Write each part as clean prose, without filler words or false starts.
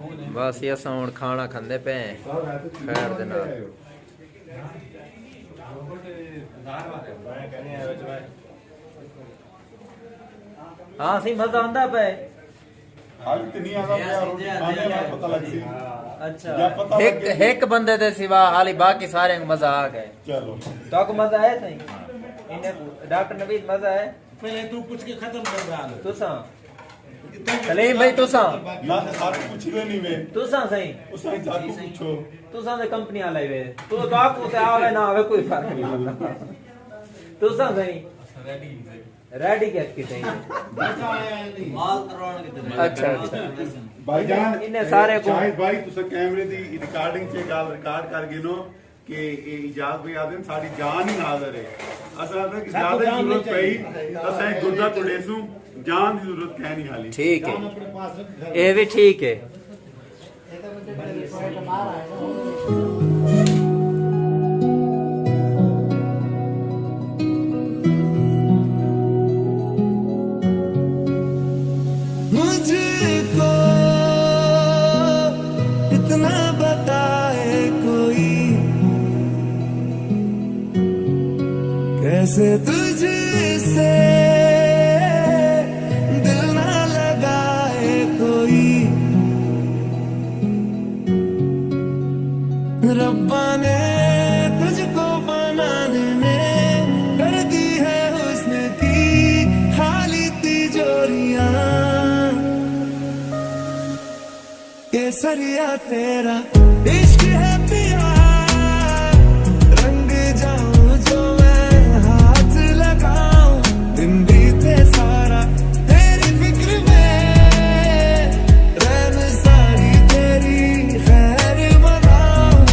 बस ये साउंड खाना खांदे पे खैर दे नाल हां सही मजा आंदा पे आज इतनी आगा रोटी खाने में पता लग सी। अच्छा एक बंदे दे सिवा हाली बाकी सारे को मजा आ गए। चलो तो को मजा आया सही इन्हें डॉक्टर नवीद मजा है पहले तू पूछ के खत्म कर रहा है तुसा सलीम भाई तुसा ना साथ कुछ भी नहीं वे तुसा सही उसने जाके पूछो तुसा दे कंपनी वाले वे तू तो आपको ते आवे ना आवे कोई फर्क नहीं पड़ता तुसा सही रेडी कैसे चाहिए माल करवाने की तरह। अच्छा अच्छा भाईजान इन्हें सारे को शाहिद भाई तुसा कैमरे दी रिकॉर्डिंग चे गाल रिकॉर्ड कर गिनो कि इजाज भाई आदन साडी जान ही हाजिर है असा कि ज्यादा जरूरत पई असा गुर्दा तोड़ेसू जान की जरूरत है नहीं हाली। ठीक है ये भी ठीक है। मुझको इतना बताए कोई कैसे तुझसे दिल ना लगाए कोई रब्बा ने तुझको बनाने में कर दी है हुस्न की खाली तिजोरियां केसरिया तेरा इश्क है पिया रंग जाऊं जो मैं हाथ लगाऊं दिन बीते सारा तेरी फिक्र में रैन सारी तेरी खैर मनाऊं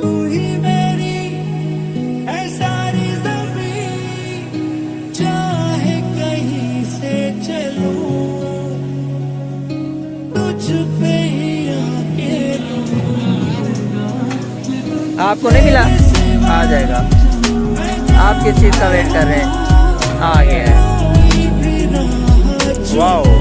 तू ही मेरी है सारी ज़मीं चाहे कहीं से चलूं तुझ पे ही आके आपको नहीं मिला आ जाएगा आप किस चीज का वेट कर रहे हैं आ गया है वाओ